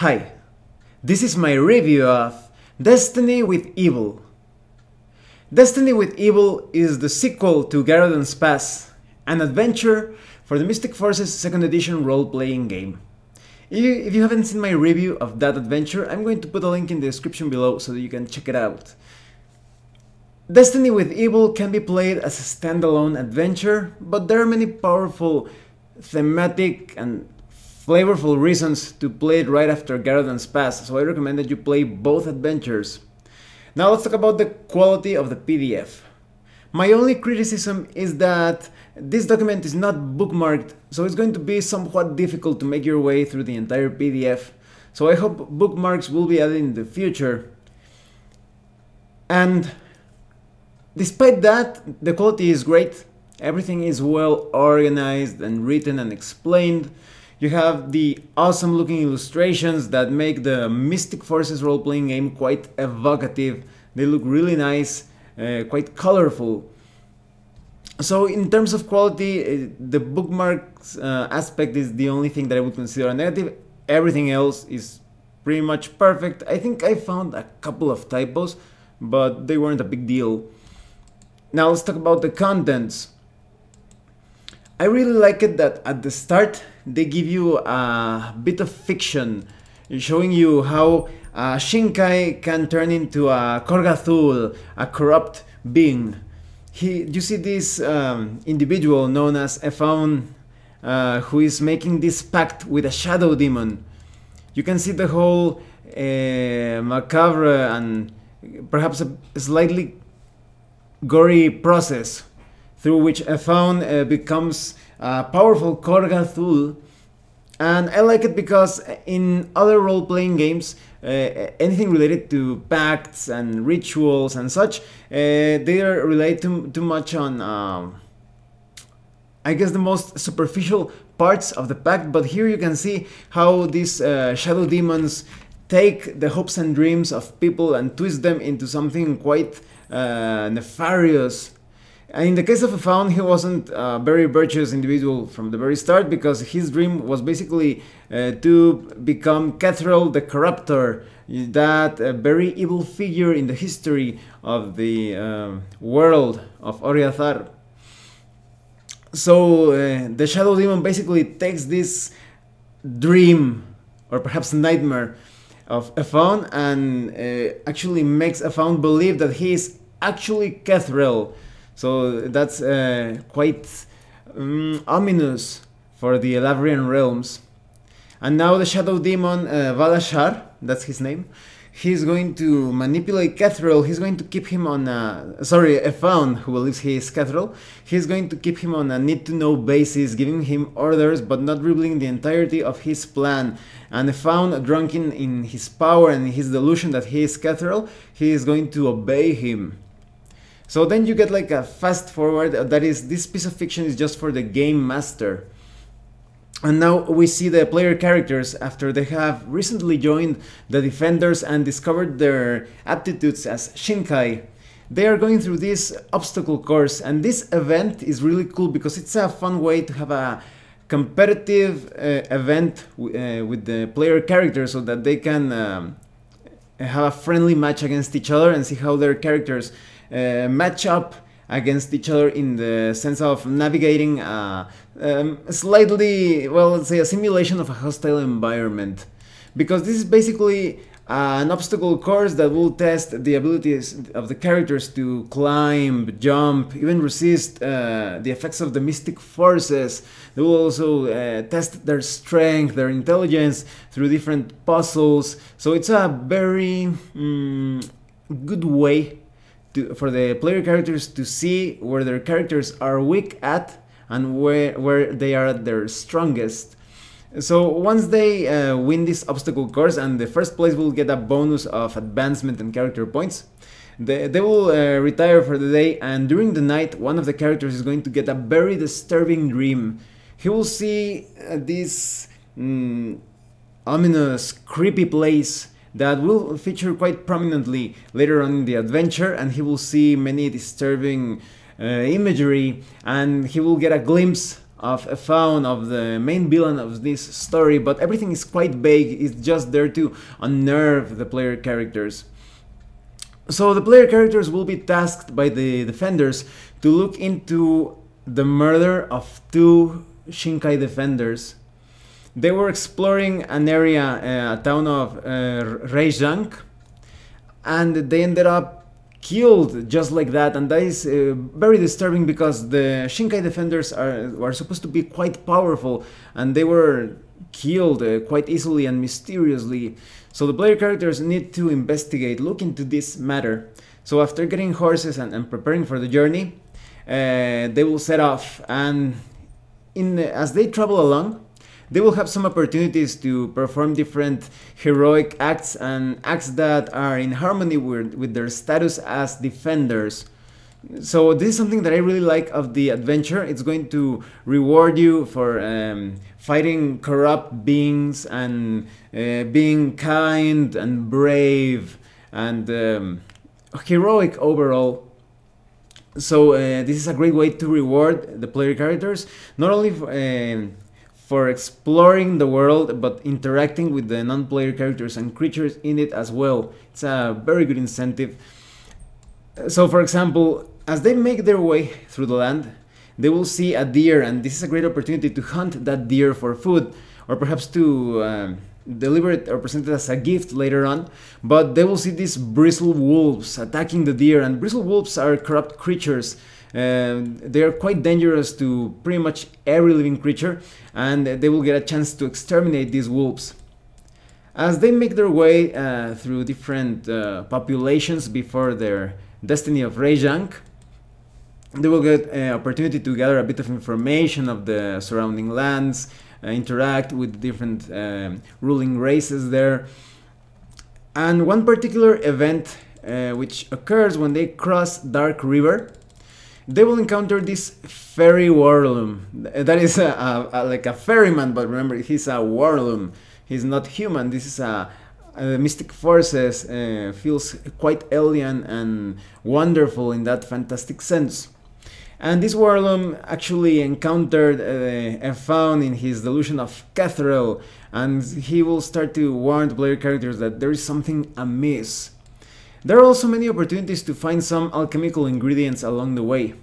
Hi, this is my review of Destiny with Evil. Destiny with Evil is the sequel to Garadon's Pass, an adventure for the Mystic Forces 2nd edition role-playing game. If you haven't seen my review of that adventure, I'm going to put a link in the description below so that you can check it out. Destiny with Evil can be played as a standalone adventure, but there are many powerful thematic and flavorful reasons to play it right after Garadon's Pass, so I recommend that you play both adventures. Now let's talk about the quality of the PDF. My only criticism is that this document is not bookmarked, so it's going to be somewhat difficult to make your way through the entire PDF, so I hope bookmarks will be added in the future. And despite that, the quality is great. Everything is well organized and written and explained. You have the awesome looking illustrations that make the Mystic Forces role-playing game quite evocative. They look really nice, quite colorful. So in terms of quality, the bookmarks aspect is the only thing that I would consider a negative. Everything else is pretty much perfect. I think I found a couple of typos, but they weren't a big deal. Now let's talk about the contents. I really like it that at the start they give you a bit of fiction, showing you how Shinkai can turn into a Korgathul, a corrupt being. You see this individual known as Efaun, who is making this pact with a shadow demon. You can see the whole macabre and perhaps a slightly gory process through which Efaun becomes a powerful Korgathul. And I like it because in other role-playing games, anything related to pacts and rituals and such, they are related too much on, I guess, the most superficial parts of the pact. But here you can see how these shadow demons take the hopes and dreams of people and twist them into something quite nefarious. And in the case of Efaun, he wasn't a very virtuous individual from the very start, because his dream was basically to become Kethrel the Corruptor, that very evil figure in the history of the world of Oriathar. So the Shadow Demon basically takes this dream, or perhaps nightmare, of Efaun and actually makes Efaun believe that he is actually Kethrel. So that's quite ominous for the Elavrian realms. And now the Shadow Demon Valashar, that's his name, he's going to manipulate Kethrel. He's going to keep him on Efaun, who believes he is Kethrel. He's going to keep him on a need-to-know basis, giving him orders but not revealing the entirety of his plan. And Efaun, drunken in his power and his delusion that he is Kethrel, he is going to obey him. So then you get like a fast forward, that is, this piece of fiction is just for the game master. And now we see the player characters after they have recently joined the Defenders and discovered their aptitudes as Shinkai. They are going through this obstacle course, and this event is really cool because it's a fun way to have a competitive event with the player characters, so that they can have a friendly match against each other and see how their characters match up against each other in the sense of navigating slightly, well, let's say a simulation of a hostile environment. Because this is basically an obstacle course that will test the abilities of the characters to climb, jump, even resist the effects of the Mystic Forces. They will also test their strength, their intelligence through different puzzles. So it's a very good way for the player characters to see where their characters are weak at and where they are at their strongest. So once they win this obstacle course, and the first place will get a bonus of advancement and character points, they will retire for the day, and during the night one of the characters is going to get a very disturbing dream. He will see this ominous, creepy place that will feature quite prominently later on in the adventure, and he will see many disturbing imagery, and he will get a glimpse of a faun, of the main villain of this story, but everything is quite vague. It's just there to unnerve the player characters. So the player characters will be tasked by the defenders to look into the murder of 2 Shinkai defenders. They were exploring an area, a town of Reizhang, and they ended up killed just like that, and that is very disturbing because the Shinkai defenders are supposed to be quite powerful, and they were killed quite easily and mysteriously. So the player characters need to investigate, look into this matter. So after getting horses and preparing for the journey, they will set off, and as they travel along, they will have some opportunities to perform different heroic acts and acts that are in harmony with their status as defenders. So this is something that I really like of the adventure. It's going to reward you for fighting corrupt beings and being kind and brave and heroic overall. So this is a great way to reward the player characters, not only for exploring the world, but interacting with the non-player characters and creatures in it as well. It's a very good incentive. So for example, as they make their way through the land, they will see a deer, and this is a great opportunity to hunt that deer for food, or perhaps to deliver it or present it as a gift later on. But they will see these bristle wolves attacking the deer, and bristle wolves are corrupt creatures. They are quite dangerous to pretty much every living creature, and they will get a chance to exterminate these wolves. As they make their way through different populations before their destiny of Reizhang, they will get an opportunity to gather a bit of information of the surrounding lands, interact with different ruling races there. And one particular event which occurs when they cross Dark River, they will encounter this fairy warloom. That is like a ferryman, but remember, he's a warloom. He's not human. This is a mystic forces, feels quite alien and wonderful in that fantastic sense. And this warloom actually encountered a faun in his delusion of Catherel, and he will start to warn the player characters that there is something amiss. There are also many opportunities to find some alchemical ingredients along the way.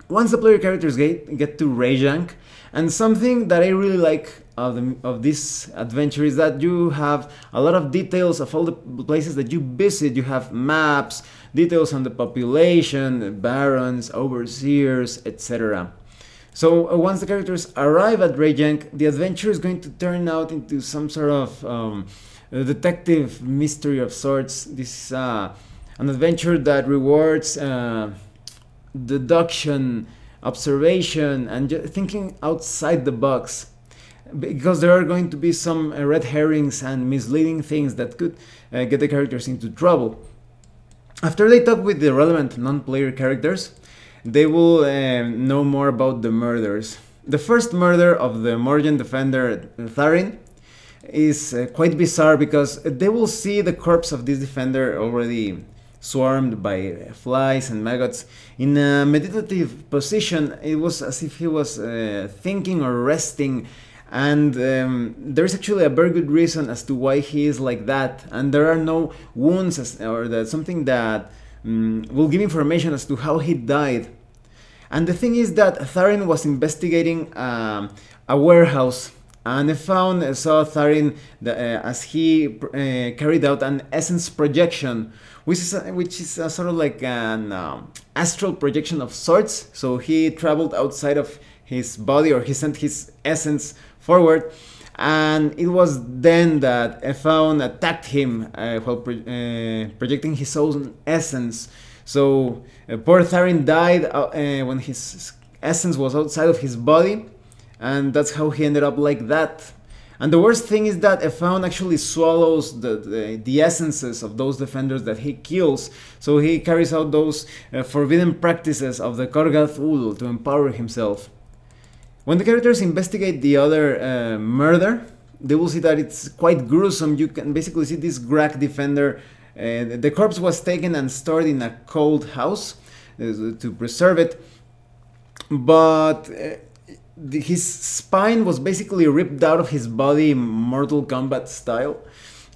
Once the player characters get to Reizhang, and something that I really like of this adventure is that you have a lot of details of all the places that you visit. You have maps, details on the population, barons, overseers, etc. So once the characters arrive at Reizhang, the adventure is going to turn out into some sort of detective mystery of sorts. This is an adventure that rewards deduction, observation, and thinking outside the box, because there are going to be some red herrings and misleading things that could get the characters into trouble. After they talk with the relevant non-player characters, they will know more about the murders. The first murder of the Morgan defender Tharin is quite bizarre, because they will see the corpse of this defender already swarmed by flies and maggots in a meditative position. It was as if he was thinking or resting, and there's actually a very good reason as to why he is like that, and there are no wounds or something that will give information as to how he died. And the thing is that Tharin was investigating a warehouse, and they saw Tharin as he carried out an essence projection, which is a sort of like an astral projection of sorts. So he traveled outside of his body, or he sent his essence forward, and it was then that Efaun attacked him while projecting his own essence. So poor Tharin died when his essence was outside of his body, and that's how he ended up like that. And the worst thing is that Efaun actually swallows the essences of those defenders that he kills. So he carries out those forbidden practices of the Korgath Ul to empower himself. When the characters investigate the other murder, they will see that it's quite gruesome. You can basically see this Grak defender. The corpse was taken and stored in a cold house to preserve it. But his spine was basically ripped out of his body, Mortal Kombat style,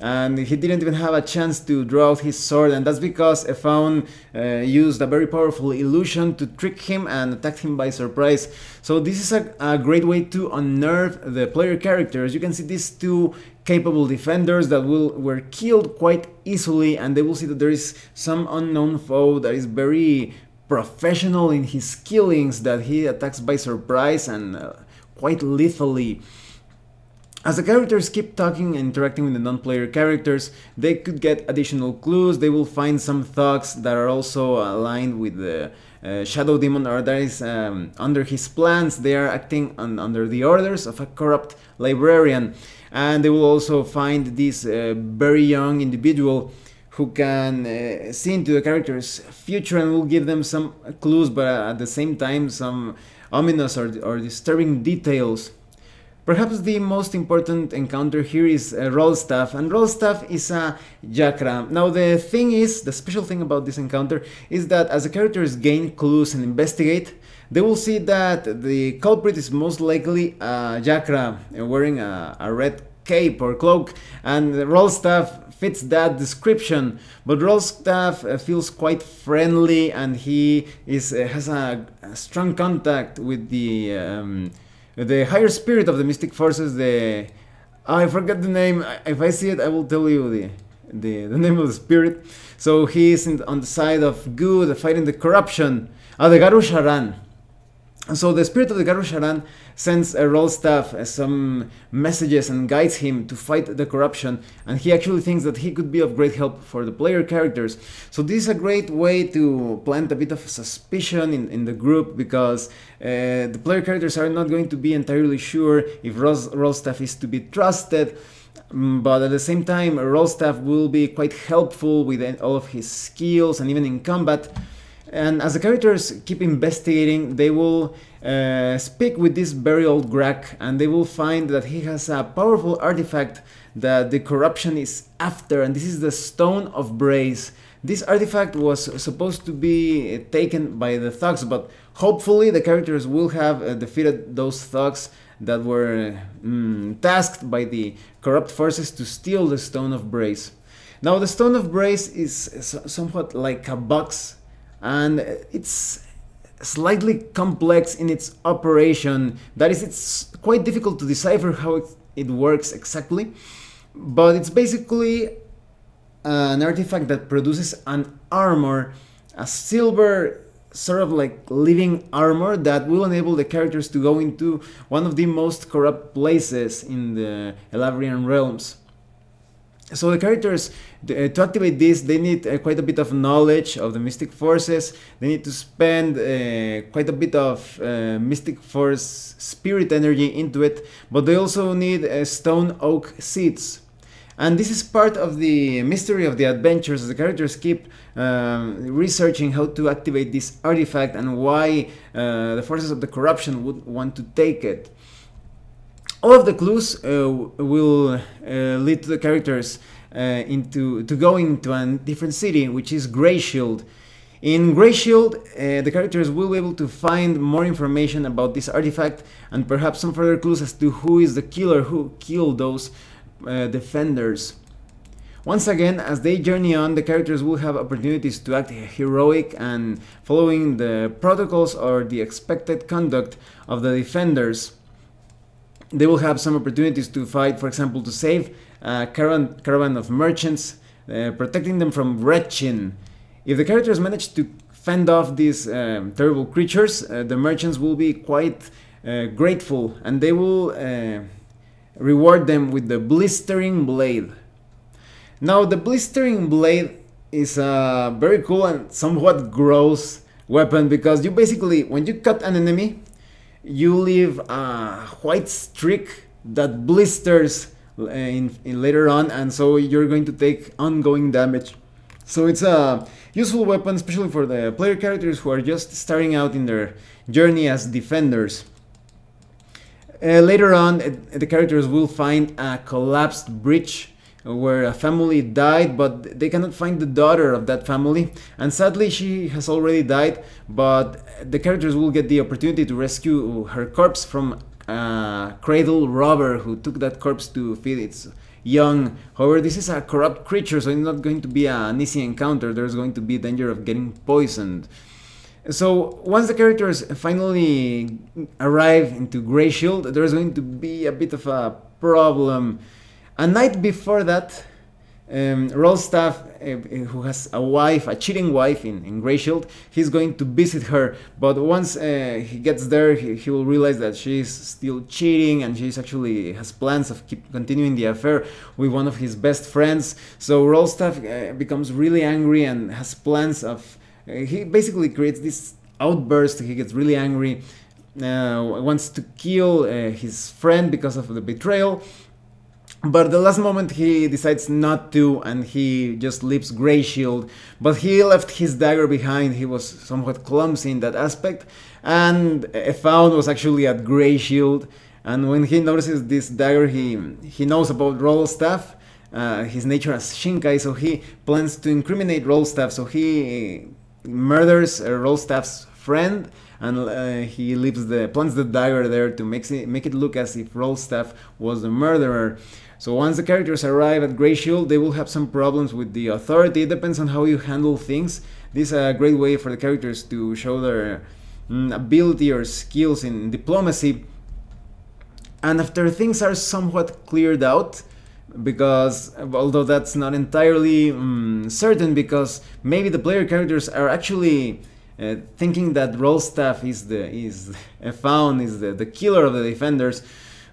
and he didn't even have a chance to draw out his sword, and that's because Efaun used a very powerful illusion to trick him and attacked him by surprise. So this is a great way to unnerve the player characters. You can see these two capable defenders that were killed quite easily, and they will see that there is some unknown foe that is very professional in his killings, that he attacks by surprise and quite lethally. As the characters keep talking and interacting with the non-player characters, they could get additional clues. They will find some thugs that are also aligned with the Shadow Demon, or that is under his plans. They are acting under the orders of a corrupt librarian. And they will also find this very young individual who can see into the character's future and will give them some clues, but at the same time some ominous or disturbing details. Perhaps the most important encounter here is Rollstaff, and Rollstaff is a Jakra. Now the special thing about this encounter is that as the characters gain clues and investigate, they will see that the culprit is most likely a Jakra wearing a red cape or cloak, and Rollstaff fits that description. But Rollstaff feels quite friendly, and he has a strong contact with the higher spirit of the mystic forces. I forget the name. If I see it, I will tell you the name of the spirit. So he is on the side of good, fighting the corruption. The Garusharan. So the spirit of the Garusharan sends Rollstaff some messages and guides him to fight the corruption, and he actually thinks that he could be of great help for the player characters. So this is a great way to plant a bit of suspicion in the group, because the player characters are not going to be entirely sure if Rollstaff is to be trusted, but at the same time Rollstaff will be quite helpful with all of his skills and even in combat. And as the characters keep investigating, they will speak with this very old Grak, and they will find that he has a powerful artifact that the corruption is after, and this is the Stone of Brace. This artifact was supposed to be taken by the thugs, but hopefully the characters will have defeated those thugs that were tasked by the corrupt forces to steal the Stone of Brace. Now the Stone of Brace is somewhat like a box, and it's slightly complex in its operation. That is, it's quite difficult to decipher how it works exactly, but it's basically an artifact that produces an armor, a silver sort of like living armor that will enable the characters to go into one of the most corrupt places in the Elabrian realms. So the characters, to activate this, they need quite a bit of knowledge of the Mystic Forces. They need to spend quite a bit of Mystic Force spirit energy into it, but they also need stone oak seeds. And this is part of the mystery of the adventures, as the characters keep researching how to activate this artifact and why the forces of the corruption would want to take it. All of the clues will lead to the characters into going to a different city, which is Greyshield. In Greyshield, the characters will be able to find more information about this artifact and perhaps some further clues as to who is the killer who killed those defenders. Once again, as they journey on, the characters will have opportunities to act heroic and following the protocols or the expected conduct of the defenders. They will have some opportunities to fight, for example, to save a caravan of merchants, protecting them from Wretchin. If the characters manage to fend off these terrible creatures, the merchants will be quite grateful, and they will reward them with the Blistering Blade. Now, the Blistering Blade is a very cool and somewhat gross weapon, because you basically, when you cut an enemy, you leave a white streak that blisters in later on, and so you're going to take ongoing damage. So it's a useful weapon, especially for the player characters who are just starting out in their journey as defenders. Later on, the characters will find a collapsed bridge where a family died, but they cannot find the daughter of that family, and sadly she has already died, but the characters will get the opportunity to rescue her corpse from a cradle robber who took that corpse to feed its young. However, this is a corrupt creature, so it's not going to be an easy encounter. There's going to be danger of getting poisoned. So once the characters finally arrive into Grey Shield, there's going to be a bit of a problem. A night before that, Rolstaff, who has a wife, a cheating wife in Grey Shield, he's going to visit her, but once he gets there, he will realize that she's still cheating, and she's actually has plans of continuing the affair with one of his best friends. So Rolstaff becomes really angry and has plans of he basically creates this outburst. He gets really angry, wants to kill his friend because of the betrayal, but at the last moment he decides not to, and he just leaves Grey Shield. But he left his dagger behind. He was somewhat clumsy in that aspect, and Efaun was actually at Grey Shield, and when he notices this dagger, he knows about Rolstaff, his nature as Shinkai, so he plans to incriminate Rolstaff. So he murders Rolstaff's friend, and he plants the dagger there to make it look as if Rolstaff was the murderer. So once the characters arrive at Grey Shield, they will have some problems with the authority. It depends on how you handle things. This is a great way for the characters to show their ability or skills in diplomacy. And after things are somewhat cleared out, because although that's not entirely certain, because maybe the player characters are actually thinking that Rolstaff is the killer of the defenders,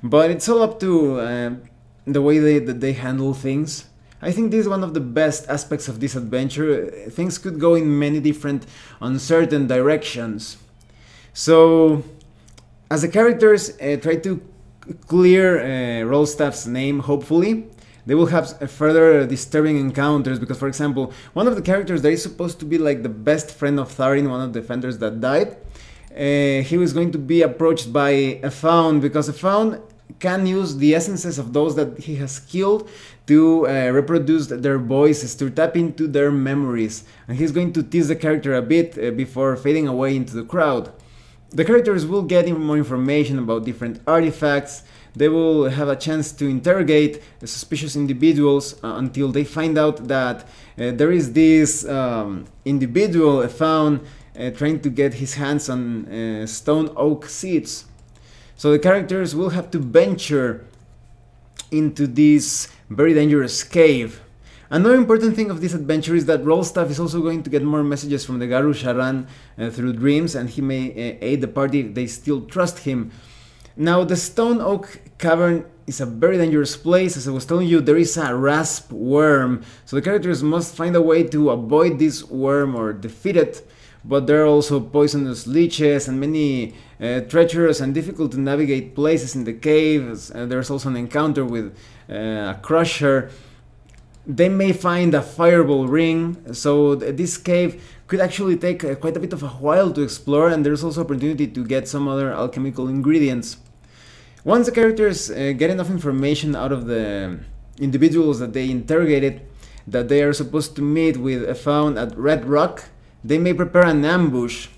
but it's all up to the way they handle things. I think this is one of the best aspects of this adventure. Things could go in many different uncertain directions. So as the characters try to clear Rolstaff's name, hopefully they will have further disturbing encounters, because for example, one of the characters that is supposed to be like the best friend of Tharin, one of the defenders that died, he was going to be approached by Efaun, because Efaun can use the essences of those that he has killed to reproduce their voices, to tap into their memories, and he's going to tease the character a bit before fading away into the crowd. The characters will get more information about different artifacts. They will have a chance to interrogate suspicious individuals until they find out that there is this individual found trying to get his hands on stone oak seeds. So the characters will have to venture into this very dangerous cave. Another important thing of this adventure is that Rolstaff is also going to get more messages from the Garu Sharan through dreams, and he may aid the party if they still trust him. Now, the Stone Oak Cavern is a very dangerous place. As I was telling you, there is a rasp worm, so the characters must find a way to avoid this worm or defeat it. But there are also poisonous leeches and many treacherous and difficult to navigate places in the caves. There's also an encounter with a crusher. They may find a fireball ring, so this cave could actually take quite a bit of a while to explore, and there's also opportunity to get some other alchemical ingredients. Once the characters get enough information out of the individuals that they interrogated, that they are supposed to meet with Efaun at Red Rock, they may prepare an ambush.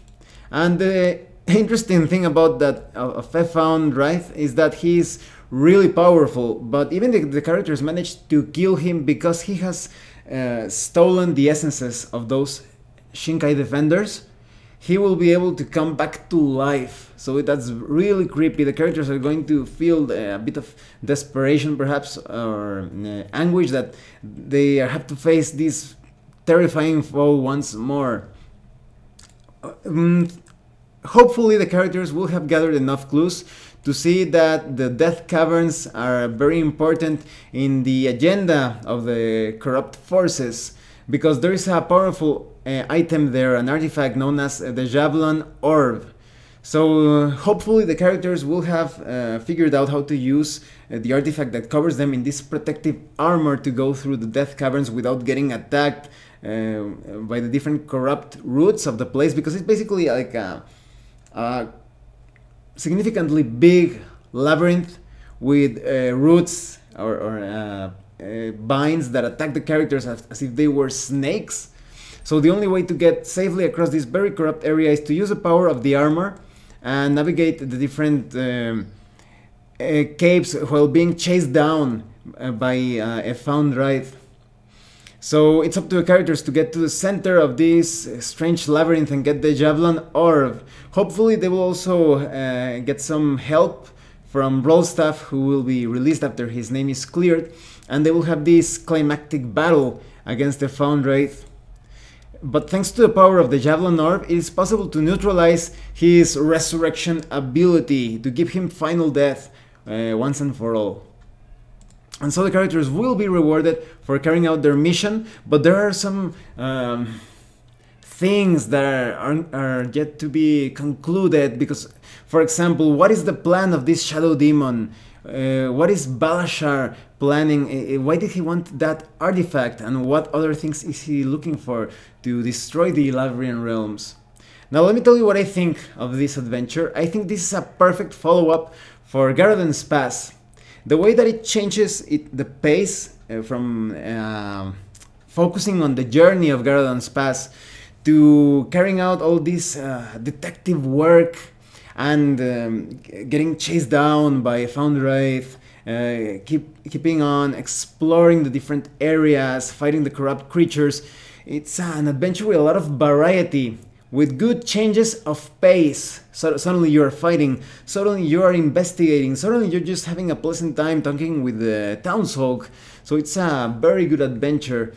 And the interesting thing about that of Efaun, right, is that he's really powerful, but even the characters managed to kill him because he has stolen the essences of those Shinkai defenders. He will be able to come back to life, so that's really creepy. The characters are going to feel a bit of desperation, perhaps, or anguish that they have to face this terrifying foe once more. Hopefully the characters will have gathered enough clues to see that the Death Caverns are very important in the agenda of the corrupt forces, because there is a powerful item there, an artifact known as the Javelin Orb. So hopefully the characters will have figured out how to use the artifact that covers them in this protective armor to go through the Death Caverns without getting attacked by the different corrupt roots of the place, because it's basically like a significantly big labyrinth with roots or binds that attack the characters as if they were snakes. So the only way to get safely across this very corrupt area is to use the power of the armor and navigate the different caves while being chased down by a found wraith. So it's up to the characters to get to the center of this strange labyrinth and get the Javelin Orb. Hopefully they will also get some help from Rollstaff, who will be released after his name is cleared, and they will have this climactic battle against the found wraith. But thanks to the power of the Javelin Orb, it is possible to neutralize his resurrection ability, to give him final death once and for all. And so the characters will be rewarded for carrying out their mission, but there are some things that are yet to be concluded, because, for example, what is the plan of this Shadow Demon? What is Balashar planning? Why did he want that artifact? And what other things is he looking for to destroy the Elabrian realms? Now let me tell you what I think of this adventure. I think this is a perfect follow-up for Garadon's Pass. The way that it changes the pace from focusing on the journey of Garadon's Pass to carrying out all this detective work and getting chased down by a found wraith, keeping on exploring the different areas, fighting the corrupt creatures. It's an adventure with a lot of variety, with good changes of pace. So suddenly you are fighting, suddenly you are investigating, suddenly you're just having a pleasant time talking with the townsfolk. So it's a very good adventure.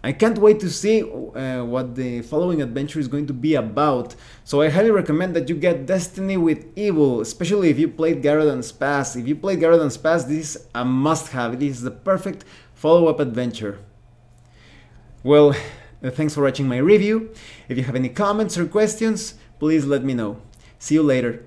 I can't wait to see what the following adventure is going to be about. So I highly recommend that you get Destiny with Evil, especially if you played Garadon's Pass. If you played Garadon's Pass, this is a must-have. It is the perfect follow-up adventure. Well, thanks for watching my review. If you have any comments or questions, please let me know. See you later.